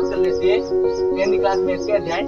बात कर लेते हैं 10वीं क्लास में इसके अध्याय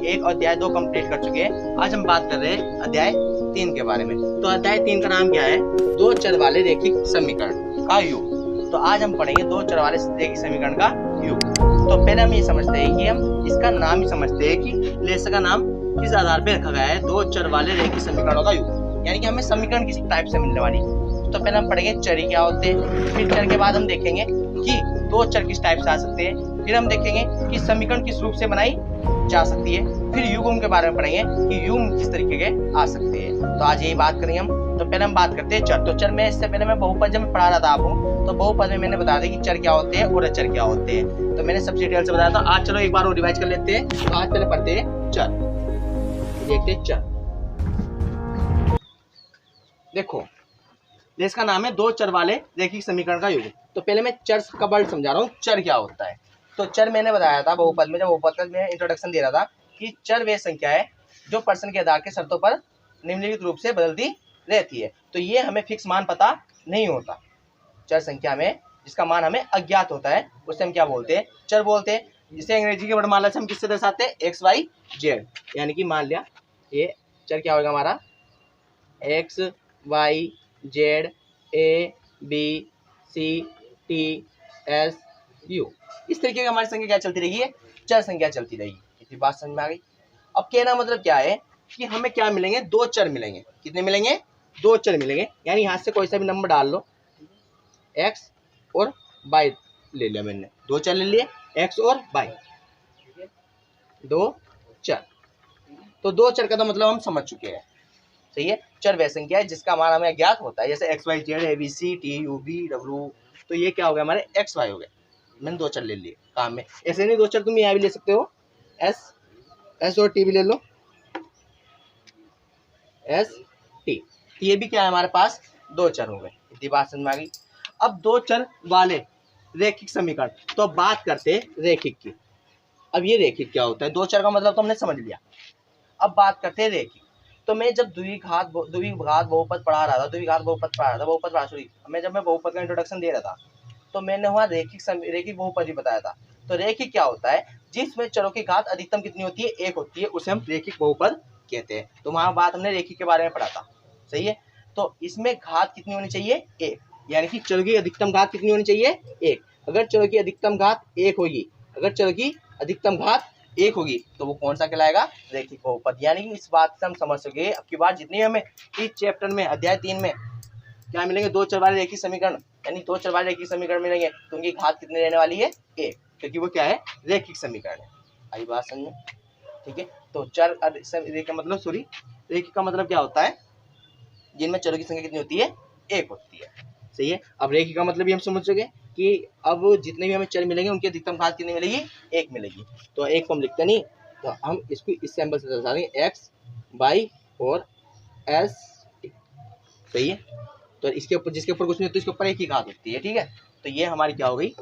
1 और अध्याय 2 कंप्लीट कर चुके हैं। आज हम बात कर रहे हैं अध्याय 3 के बारे में। तो अध्याय 3 का नाम क्या है? दो चर वाले रैखिक समीकरण का योग। तो आज हम पढ़ेंगे दो चर वाले रैखिक समीकरण का योग। तो पहले हम ये समझते हैं कि हम इसका नाम ही समझते हैं कि लेसन का नाम किस आधार पर रखा गया है, दो चर वाले रैखिक समीकरणों का योग, यानी कि हमें समीकरण किस टाइप से मिलने वाली। तो पहले हम पढ़ेंगे चर क्या होते हैं, फिर चर के बाद हम देखेंगे कि दो चर किस टाइप से आ सकते हैं, फिर हम देखेंगे कि समीकरण किस रूप से बनाई जा सकती है, फिर युग्म के बारे में पढ़ेंगे कि युग्म किस तरीके के आ सकते हैं। तो आज यही बात करेंगे हम। तो पहले हम बात करते हैं चर। तो चर में इससे पहले मैं बहुपद जब पढ़ा रहा था आपको, तो बहुपद में मैंने बता दिया कि चर क्या होते हैं और अचर क्या होते हैं। तो मैंने सबसे डिटेल से बताया था। आज चलो एक बार और रिवाइज कर लेते हैं। तो आज पहले पढ़ते हैं चर। देखते हैं चर। देखो इसका नाम है दो चर वाले रैखिक समीकरण का योग। तो पहले मैं चर का वर्ड समझा रहा हूँ, चर क्या होता है। तो चर मैंने बताया था बहुपद में, जब बहुपद का मैं इंट्रोडक्शन दे रहा था कि चर वे संख्या है जो प्रश्न के आधार के शर्तों पर निम्नलिखित रूप से बदलती रहती है। तो ये हमें फिक्स मान पता नहीं होता। चर संख्या में जिसका मान हमें अज्ञात होता है उसे हम क्या बोलते हैं? चर बोलते हैं। जिसे अंग्रेजी के वर्णमाला से हम किससे दर्शाते हैं? X Y Z. यानी कि मान लिया ये चर क्या होगा हमारा, X Y Z A B C T S U. इस तरीके की हमारी संख्या क्या चलती रहेगी? चर संख्या चलती रहेगी। इतनी बात समझ में आ गई। अब कहना मतलब क्या है कि हमें क्या मिलेंगे? दो चर मिलेंगे। कितने मिलेंगे? दो चर मिलेंगे। यानी यहाँ से कोई सा भी नंबर डाल लो, एक्स और वाई ले लिया मैंने, दो चर ले लिए, एक्स और वाई, दो चर। तो दो चर का तो मतलब हम समझ चुके हैं। सही है। चर वह संख्या है जिसका मान हमें ज्ञात होता है, जैसे X Y Z A B C T U V W. तो ये क्या हो गया? हमारे एक्स वाई हो गए। मैंने दो चर ले लिए काम में। ऐसे नहीं, दो चर तुम यहाँ भी ले सकते हो, एस और टी भी ले लो, एस टी। ये भी क्या है हमारे पास? दो चर हो गए। इतनी बात समझ में आ गई। अब दो चर वाले रैखिक समीकरण। तो अब बात करते हैं रैखिक की। अब ये रैखिक क्या होता है? दो चर का मतलब तो हमने समझ लिया। अब बात करते हैं रैखिक। तो मैं जब द्विघात बहुपद पढ़ा रहा था, जब मैं बहुपद का इंट्रोडक्शन दे रहा था, तो मैंने वहाँ रैखिक बहुपद ही बताया था। तो रैखिक क्या होता है? जिसमें चरों की घात अधिकतम कितनी होती है? एक होती है, उसे हम रैखिक बहुपद कहते हैं। तो वहाँ बात हमने रैखिक के बारे में पढ़ा था। सही है। तो इसमें घात कितनी होनी चाहिए? एक। यानी कि चरों की अधिकतम घात कितनी होनी चाहिए? एक। अगर चरों की अधिकतम घात एक होगी, तो वो कौन सा कहलाएगा? रैखिक बहुपद। यानी कि इस बात से हम समझ सके अब की बार जितनी हमें इस चैप्टर में अध्याय 3 में क्या मिलेंगे? दो चर वाले रैखिक समीकरण, यानी दो चर वाले रैखिक समीकरण मिलेंगे। तो उनकी घात कितनी रहने वाली है? एक, क्योंकि वो क्या है? रैखिक समीकरण है। आई बात समझ में? ठीक है। तो चर रैखिक का मतलब क्या होता है? जिनमें चरों की संख्या कितनी होती है? एक होती है। सही है। अब रैखिक का मतलब भी हम समझ सके कि अब जितने भी हमें चर मिलेंगे उनकी अधिकतम घात कितनी मिलेगी? एक मिलेगी। तो एक को हम लिखते नहीं, तो हम इसको इस सिंबल से दर्शा देंगे, एक्स वाई और एस टी। सही है। तो इसके ऊपर जिसके ऊपर कुछ नहीं होता इसके ऊपर एक ही घात होती है। ठीक है। तो ये हमारी क्या हो गई?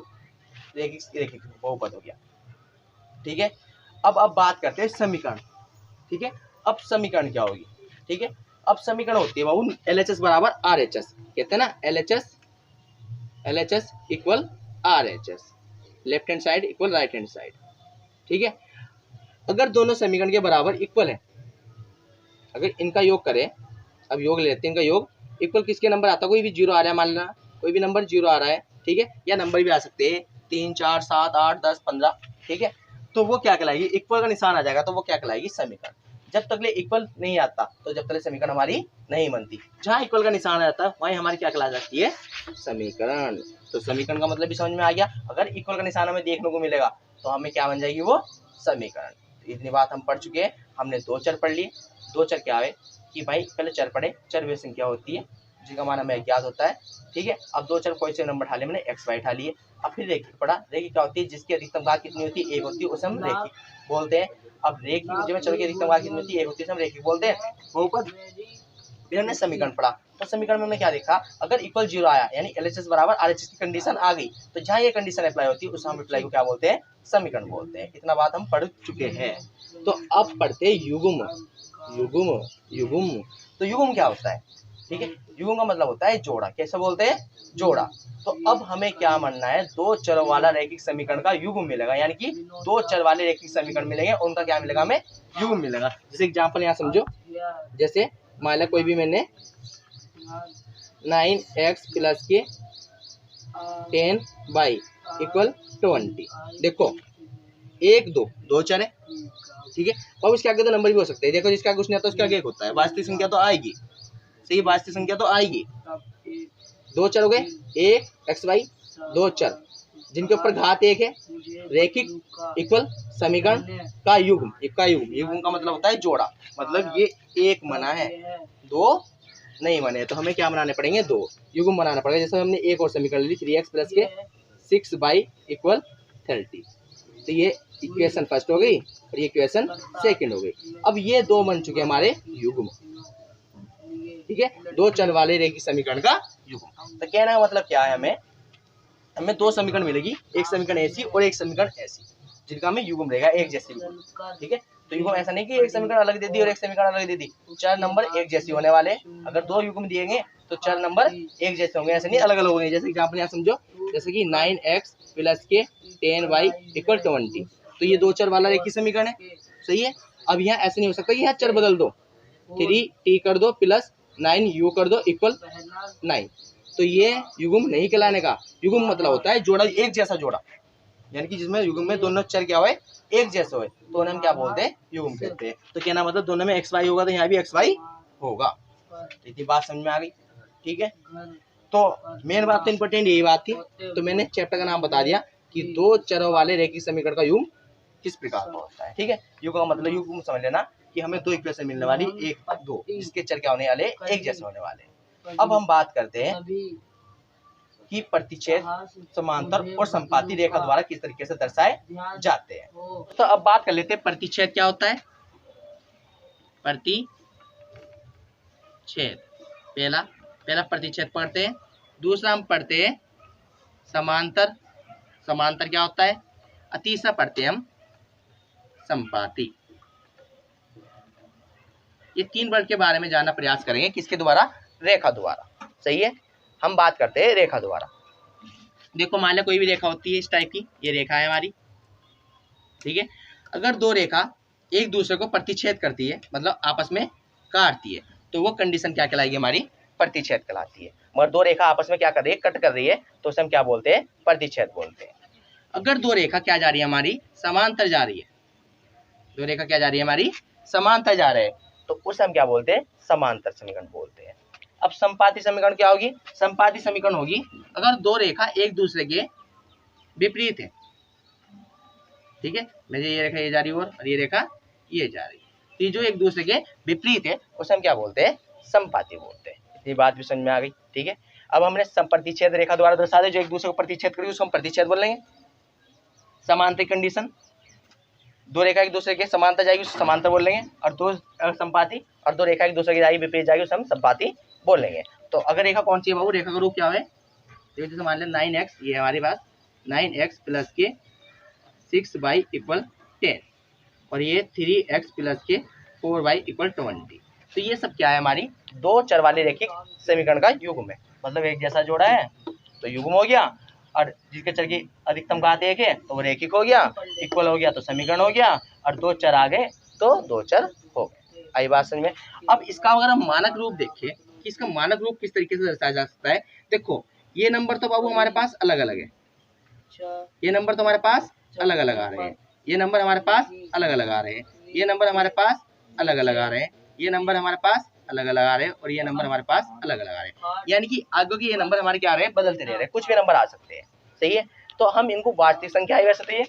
रैखिक बहुपद हो गया। ठीक है। अब बात करते हैं समीकरण। ठीक है। अब समीकरण क्या होगी? ठीक है। अब समीकरण होती है बाबू LHS बराबर RHS। कहते हैं ना LHS equal RHS, left hand side equal right hand side. ठीक है। अगर दोनों समीकरण के बराबर इक्वल है, अगर इनका योग करें, अब योग लेते हैं, इनका योग इक्वल किसके नंबर आता है? कोई भी जीरो आ रहा है, मान लेना कोई भी नंबर जीरो आ रहा है। ठीक है। या नंबर भी आ सकते हैं 3 4 7 8 10 15। ठीक है। तो वो क्या कहलाएगी? इक्वल का निशान आ जाएगा तो वो क्या कहलाएगी? समीकरण। जब तक इक्वल नहीं आता तो जब तक समीकरण हमारी नहीं बनती। जहाँ इक्वल का निशान आ जाता है वहीं हमारी क्या कहला जाती है? समीकरण। तो समीकरण का मतलब भी समझ में आ गया। अगर इक्वल का निशान हमें देखने को मिलेगा तो हमें क्या बन जाएगी? वो समीकरण। तो इतनी बात हम पढ़ चुके हैं। हमने दो चर पढ़ लिए। दो चर क्या है कि भाई पहले चर पढ़े, चर वे संख्या होती है जिसका मान हमें ज्ञात होता है। ठीक है। अब दो चर कोई से नंबर उठा लिए, मैंने एक्स वाई उठा लिए। अब फिर रैखिक पढ़ा। रैखिक क्या होती है? जिसकी अधिकतम घात कितनी होती है? एक होती है, उसे हम रैखिक बोलते हैं। अब रैखिक जब चरों की अधिकतम घात कितनी होती है? एक होती है, हम रैखिक बोलते हैं। बहुपद। फिर हमने समीकरण पढ़ा। तो समीकरण में हमने क्या देखा? अगर इक्वल जीरो आया यानी LHS बराबर RHS की कंडीशन आ गई, तो जहाँ ये कंडीशन अप्लाई होती है उस हम अप्लाई को क्या बोलते हैं? समीकरण बोलते हैं। इतना बात हम पढ़ चुके हैं। तो अब पढ़ते युग्म। तो युग्म क्या होता है? ठीक है। युग्म का मतलब होता है जोड़ा, कैसे बोलते हैं, जोड़ा। तो अब हमें क्या मानना है, दो चरों वाला रैखिक समीकरण का युग्म मिलेगा, यानी कि दो चर वाले रैखिक समीकरण मिलेंगे, उनका क्या मिलेगा, हमें युग्म मिलेगा। जैसे एग्जांपल यहाँ समझो, जैसे मान लो कोई भी मैंने 9x प्लस के 10y इक्वल 20, देखो 1 2 दो चर है, ठीक है। अब इसके आगे तो नंबर भी हो सकते हैं, देखो जिसका आगे कुछ नहीं आता उसका आगे एक होता है, वास्तविक संख्या तो आएगी, सही, वास्तविक संख्या तो आएगी। दो चर हो गए, एक xy, दो चर जिनके ऊपर घात एक है, रैखिक इक्वल समीकरण का युग्म, युग्म का मतलब होता है जोड़ा, मतलब ये एक मना है, दो नहीं बने, तो हमें क्या बनाने पड़ेंगे, दो युग्म बनाना पड़ेगा। जैसे हमने एक और समीकरण ली 3x प्लस के 6y इक्वल 30, तो ये इक्वेशन फर्स्ट हो गई और ये इक्वेशन सेकंड हो गई। अब ये दो बन चुके हमारे युग्म, ठीक है, दो चर वाले रैखिक समीकरण का युग्म। तो कहने का मतलब क्या है, हमें दो समीकरण मिलेगी, एक समीकरण ऐसी और एक समीकरण ऐसी, जिनका हमें युग्म रहेगा एक जैसी, ठीक है। तो युग्म ऐसा नहीं कि एक समीकरण अलग दे दी और एक समीकरण अलग दे दी, चार नंबर एक जैसे होने वाले। अगर दो युग्म दिए गए तो चार नंबर एक जैसे होंगे, ऐसे नहीं अलग अलग होंगे। जैसे एग्जाम्पल यहाँ समझो, जैसे कि 9x प्लस के 10y इक्वल 20, तो ये दो चर वाला रैखिक समीकरण है, सही है। अब यहाँ ऐसे नहीं हो सकता कि यहाँ चर बदल दो, 3t कर दो प्लस 9u कर दो इक्वल 9, तो ये युग्म नहीं कहलाने का। युग्म मतलब होता है जोड़ा, एक जैसा जोड़ा, यानी कि जिसमें युग्म में दोनों चर क्या हुए, एक जैसे हुए, तो उन्हें हम क्या बोलते हैं, युग्म कहते हैं। तो क्या ना मतलब दोनों में xy होगा तो यहाँ भी xy होगा, इतनी बात समझ में आ गई, ठीक है। तो मेन बात तो इम्पोर्टेंट यही बात थी, तो मैंने चैप्टर का नाम बता दिया कि दो चरों वाले रैखिक समीकरण का युग्म किस प्रकार का होता है, ठीक है। युग्म का मतलब युग्म समझ लेना कि हमें दो इक्वेशन मिलने वाली, एक दो, जिसके चर क्या होने वाले, एक जैसे होने वाले। अब हम बात करते हैं कि प्रतिच्छेद, समांतर और संपाती रेखा द्वारा किस तरीके से दर्शाए जाते हैं। तो अब बात कर लेते हैं प्रतिच्छेद क्या होता है। प्रतिच्छेद, पहला प्रतिच्छेद पढ़ते हैं, दूसरा हम पढ़ते हैं समांतर, समांतर क्या होता है, और तीसरा पढ़ते हैं हम संपाती। ये तीन वर्ड के बारे में जानना प्रयास करेंगे, किसके द्वारा, रेखा द्वारा, सही है। हम बात करते हैं रेखा द्वारा। देखो मान लो कोई भी रेखा होती है इस टाइप की, ये रेखा है हमारी, ठीक है। अगर दो रेखा एक दूसरे को प्रतिच्छेद करती है, मतलब आपस में काटती है, तो वो कंडीशन क्या कहलाएगी, हमारी प्रतिच्छेद कहलाती है। मगर दो रेखा आपस में क्या कर रही है, कट कर रही है, तो उसे हम क्या बोलते हैं, प्रतिच्छेद बोलते हैं। अगर दो रेखा क्या जा रही है, हमारी समांतर जा रही है, दो रेखा क्या जा रही है, हमारी समांतर जा रहे हैं, तो उसे हम क्या बोलते हैं, समांतर समीकरण बोलते हैं। अब संपाती समीकरण क्या होगी, संपाती समीकरण होगी अगर दो रेखा एक दूसरे के विपरीत है, ठीक है, मेरी ये रेखा ये जा रही है और ये रेखा ये जा रही है, तो जो एक दूसरे के विपरीत है उसे हम क्या बोलते हैं, संपाती बोलते हैं। इतनी बात भी समझ में आ गई, ठीक है। अब हमने प्रतिच्छेद रेखा द्वारा दर्शा दे, जो एक दूसरे को प्रतिच्छेद करेगी उसको हम प्रतिच्छेद बोल लेंगे। समांतर कंडीशन, दो रेखा एक दूसरे के समांतर जाएगी उसको समांतर बोल लेंगे, और दो संपाती, और दो रेखा एक दूसरे की जाएगी विपरीत जाएगी उसे हम संपाती बोल लेंगे। तो अगर रेखा कौन सी है बाबू, रेखा का रूप क्या है, तो जैसे मान लें 9x, ये हमारे पास 9x प्लस के 6y इक्वल 10, और ये 3x प्लस के 4y इक्वल 20, तो ये सब क्या है, हमारी दो चर वाले रैखिक समीकरण का युग्म है। मतलब एक जैसा जोड़ा है तो युग्म हो गया, और जिसके चर की अधिकतम घात एक है तो वो रैखिक हो गया, इक्वल हो गया तो समीकरण हो गया, और दो चर आ गए तो दो चर हो गए। आई बात समझ में। अब इसका अगर हम मानक रूप देखें कि इसका मानक रूप किस तरीके से दर्शाया जा सकता है, देखो ये नंबर तो बाबू हमारे पास अलग अलग है, ये नंबर तो हमारे पास अलग अलग आ रहे हैं, ये नंबर हमारे पास अलग अलग आ रहे हैं, ये नंबर हमारे पास अलग अलग आ रहे हैं, ये नंबर हमारे पास अलग अलग आ रहे हैं, और ये नंबर हमारे पास अलग अलग आ रहे हैं, यानी कि आगे के ये नंबर हमारे क्या आ रहे हैं, बदलते रह रहे हैं, कुछ भी नंबर आ सकते हैं, सही है। तो हम इनको वास्तविक संख्या ही वैसे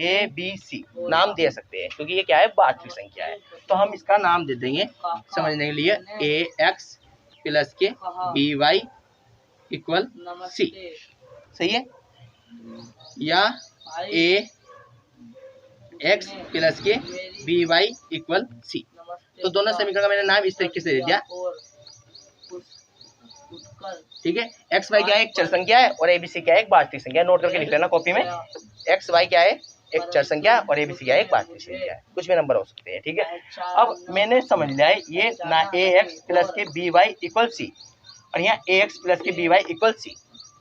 ए बी सी नाम दे सकते हैं, क्योंकि ये क्या है, वास्तविक संख्या है। तो हम इसका नाम दे देंगे समझने के लिए ए एक्स प्लस के बी वाई इक्वल सी, सही है, या ए एक्स प्लस के बी वाई इक्वल सी। तो दोनों समीकरण का मैंने नाम इस तरीके से दे दिया, ठीक है। एक्स वाई क्या है, एक चर संख्या है, और एबीसी क्या है, एक वास्तविक संख्या है। नोट करके लिख लेना कॉपी में, एक्स वाई क्या है, एक चर संख्या है और ABC क्या है, एक वास्तविक संख्या है, कुछ भी नंबर हो सकते हैं। ठीक है, अब मैंने समझ लिया है ये ना AX प्लस के BY इक्वल C और यहाँ AX प्लस के BY इक्वल C,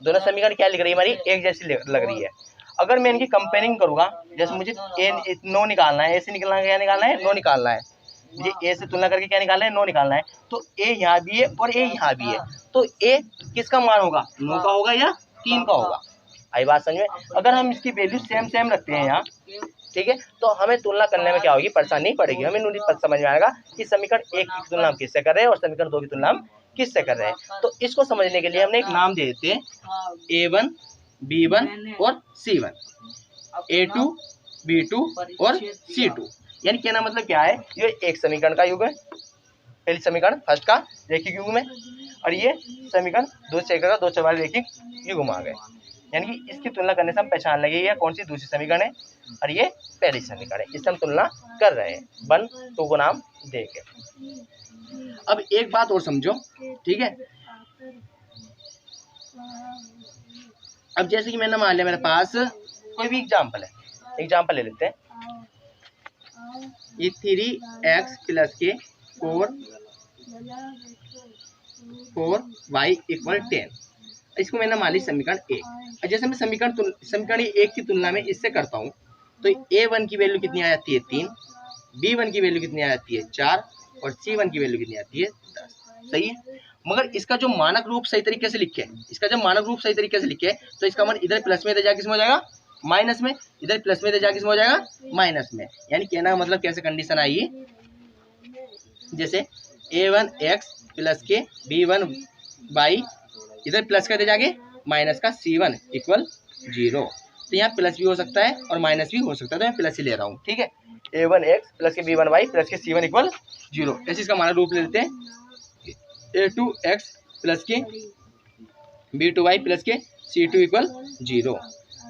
दोनों समीकरण क्या लिख रही है हमारी, एक जैसी लग रही है। अगर मैं इनकी कंपेयरिंग करूंगा, जैसे मुझे नो निकालना है, A से निकालना है, क्या निकालना है, नो निकालना है, मुझे A से तुलना करके क्या निकालना है, नो निकालना है, तो A यहाँ भी है और A यहाँ भी है, तो A किसका मान होगा, 9 का होगा या 3 का होगा। आई बात समझ में। अगर हम इसकी वैल्यू सेम सेम रखते हैं यहाँ, ठीक है, तो हमें तुलना करने में क्या होगी, परेशानी नहीं पड़ेगी, हमें नूरी पद समझ में आएगा कि समीकरण 1 की तुलना हम किससे कर रहे हैं और समीकरण 2 की तुलना हम किससे कर रहे हैं। तो इसको समझने के लिए हमने एक नाम दे देते हैं A1 B1 और C1, A2 B2 और C2, यानी कहना मतलब क्या है, ये एक समीकरण का युग है, पहली समीकरण फर्स्ट का रेखिक युग्म है, और ये समीकरण दूसरे का दो चर वाले रेखिक युग्म आ गए, यानी कि इसकी तुलना करने से हम पहचान लगे ये कौन सी दूसरी समीकरण है और ये पहली समीकरण है, इससे हम तुलना कर रहे हैं 1 2 को नाम देके। अब एक बात और समझो, ठीक है, अब जैसे कि मैंने मान लिया मेरे पास कोई भी एग्जाम्पल है, एग्जाम्पल ले लेते हैं, ये 3x प्लस के 4y इक्वल 10, इसको मैंने मान ली समीकरण 1। जैसे मैं समीकरण 1 की तुलना में इससे करता हूँ तो A1 की वैल्यू कितनी आ जाती है 3, B1 की वैल्यू कितनी आ जाती है 4 और C1 की वैल्यू कितनी आती है 10, सही है। मगर इसका जो मानक रूप सही तरीके से लिखे, इसका जब मानक रूप सही तरीके से लिखे तो इसका मान इधर प्लस में इधर जाके किसमें हो जाएगा, माइनस में, इधर प्लस में इधर जाके किसमें हो जाएगा, माइनस में। यानी कहना मतलब कैसे कंडीशन आई, जैसे A1x प्लस के B1y इधर प्लस का दे जाके माइनस का C1 इक्वल 0, तो यहाँ प्लस भी हो सकता है और माइनस भी हो सकता है, तो मैं प्लस ही ले रहा हूँ। ठीक है, A1x प्लस के B1y प्लस के C1 इक्वल 0, ऐसे इसका मानक रूप ले लेते हैं। A2x प्लस के B2y प्लस के C2 इक्वल 0,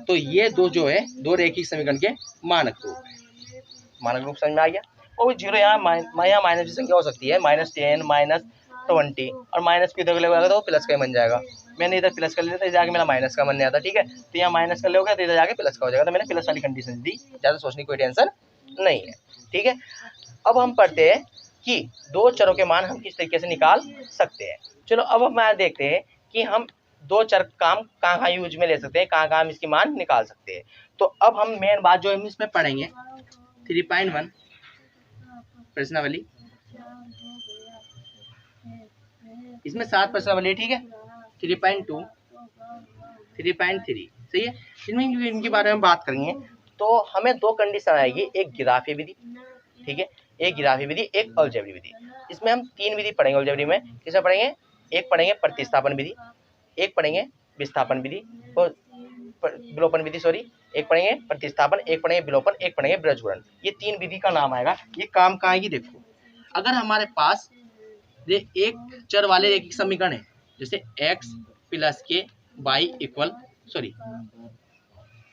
तो ये दो जो है दो रेखिक समीकरण के मानक रूप समझ में आ गया। और 0 यहाँ माइनस की संख्या हो सकती है, -10 -20 और माइनस को इधर लगेगा तो प्लस का ही बन जाएगा। मैंने इधर प्लस कर लिया था, जाके मेरा माइनस का बनने आता, ठीक है, तो यहाँ माइनस कर लोगे तो इधर जाके प्लस का हो जाएगा, तो मैंने प्लस वाली कंडीशन दी, ज़्यादा सोचने की कोई टेंशन नहीं है। ठीक है, अब हम पढ़ते हैं कि दो चरों के मान हम किस तरीके से निकाल सकते हैं। चलो अब हम देखते हैं कि हम दो चर काम कहाँ यूज में ले सकते हैं, कहाँ हम इसकी मान निकाल सकते हैं। तो अब हम मेन बात जो हम इसमें पढ़ेंगे 3.1 प्रश्नावली, इसमें 7 प्रश्नावली, ठीक है, 3.2 3.3, सही है। इसमें इनके बारे में बात करेंगे तो हमें दो कंडीशन आएगी, एक गिराफी विधि, ठीक है, एक गिराफी विधि, एक अलजेब्रिक विधि। इसमें हम 3 विधि पढ़ेंगे अलजेब्रिक में, किसे पढ़ेंगे, एक पढ़ेंगे प्रतिस्थापन विधि, एक पढ़ेंगे विस्थापन विधि और विलोपन विधि, सॉरी, एक पढ़ेंगे प्रतिस्थापन, एक पढ़ेंगे विलोपन, एक पढ़ेंगे ब्रजगुणन। ये 3 विधि का नाम आएगा। ये काम कहाँ आएगी, देखो, अगर हमारे पास ये एक चर वाले रेखिक समीकरण है, जैसे x प्लस के y इक्वल, सॉरी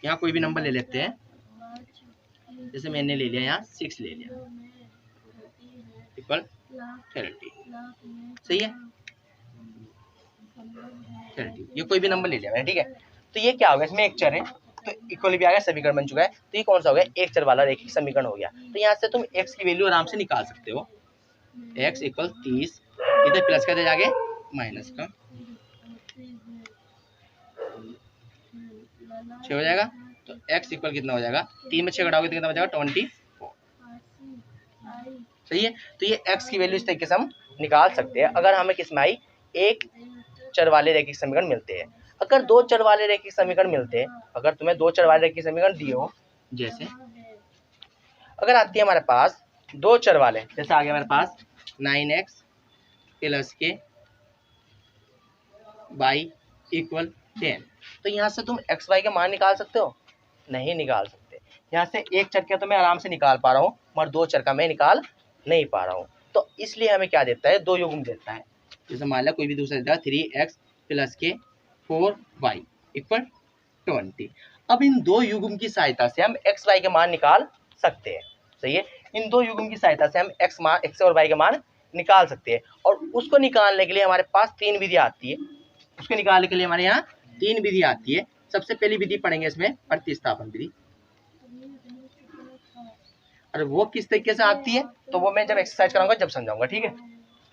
यहाँ कोई भी नंबर ले लेते हैं, जैसे मैंने ले लिया यहाँ 6 ले लिया इक्वल 30, सही है, 30, ये कोई भी नंबर ले लिया मैंने, ठीक है। तो ये क्या होगा, इसमें एक चर है तो इक्वल भी आ गया, समीकरण बन चुका है। तो ये कौन सा हो गया, एक चर वाला रेखिक समीकरण हो गया। तो यहाँ से तुम x की वैल्यू आराम से निकाल सकते हो, x इक्वल 30, इधर प्लस का दे जाके माइनस का 6 हो जाएगा, तो x इक्वल कितना हो जाएगा, 3 में 6 घटाओगे तो कितना हो जाएगा 24, सही है। तो ये x की वैल्यू इस तरीके से हम निकाल सकते हैं अगर हमें किसमें आई, एक चर वाले रेखिक समीकरण मिलते हैं। अगर दो चर वाले रेखिक समीकरण मिलते हैं, अगर तुम्हें दो चर वाले रेखिक समीकरण दिए हो, जैसे अगर आती है हमारे पास दो चर वाले, जैसे आ गया हमारे पास 9x प्लस के y इक्वल 10, तो यहाँ से तुम x y के मान निकाल सकते हो, नहीं निकाल सकते। यहाँ से एक चर का तो मैं आराम से निकाल पा रहा हूँ, मगर दो चर का मैं निकाल नहीं पा रहा हूँ। तो इसलिए हमें क्या देता है, दो युग्म देता है। जैसे मान लिया कोई भी दूसरा देता है 3x प्लस के 4y इक्वल 20। अब इन दो युग्म की सहायता से हम x y के मान निकाल सकते हैं, सही है। इन दो युग्म की सहायता से हम x और y के मान निकाल सकते हैं, और उसको निकालने के लिए हमारे पास 3 विधि आती है। उसको निकालने के लिए हमारे यहाँ 3 विधि आती है। सबसे पहली विधि पढ़ेंगे इसमें प्रतिस्थापन विधि, और वो किस तरीके से आती है तो वो मैं जब एक्सरसाइज कराऊंगा जब समझाऊंगा, ठीक है।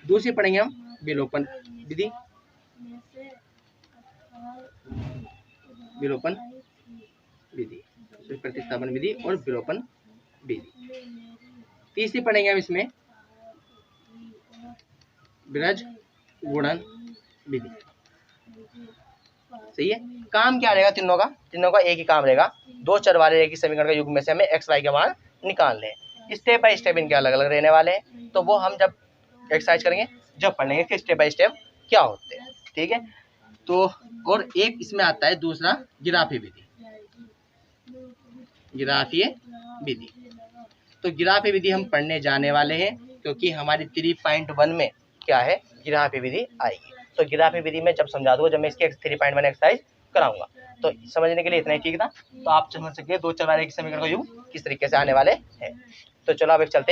दूसरी पढ़ेंगे हम विलोपन विधि, विलोपन विधि, प्रतिस्थापन विधि और विलोपन विधि। तीसरी पढ़ेंगे हम इसमें विरज गुणन विधि। सही है। काम क्या रहेगा तीनों का एक ही काम रहेगा, दो चर वाले एक ही समीकरण का युग्म में से हमें एक्स वाई के मान निकालने हैं। स्टेप बाय स्टेप इनके अलग अलग रहने वाले हैं, तो वो हम जब एक्सरसाइज करेंगे जब पढ़ लेंगे कि स्टेप बाय स्टेप क्या होते हैं, ठीक है। तो और एक इसमें आता है दूसरा गिराफी विधि, गिराफीय विधि। तो गिराफी विधि हम पढ़ने जाने वाले हैं क्योंकि हमारी 3.1 में क्या है, गिराफी विधि आएगी। तो गिराफी विधि में जब समझा दूंगा, जब मैं इसके 3.1 एक्सरसाइज कराऊंगा। तो समझने के लिए इतना ही ठीक था। तो आप समझ सके दो चर वाले एक समीकरण का युग किस तरीके से आने वाले हैं। तो चलो अब एक चलते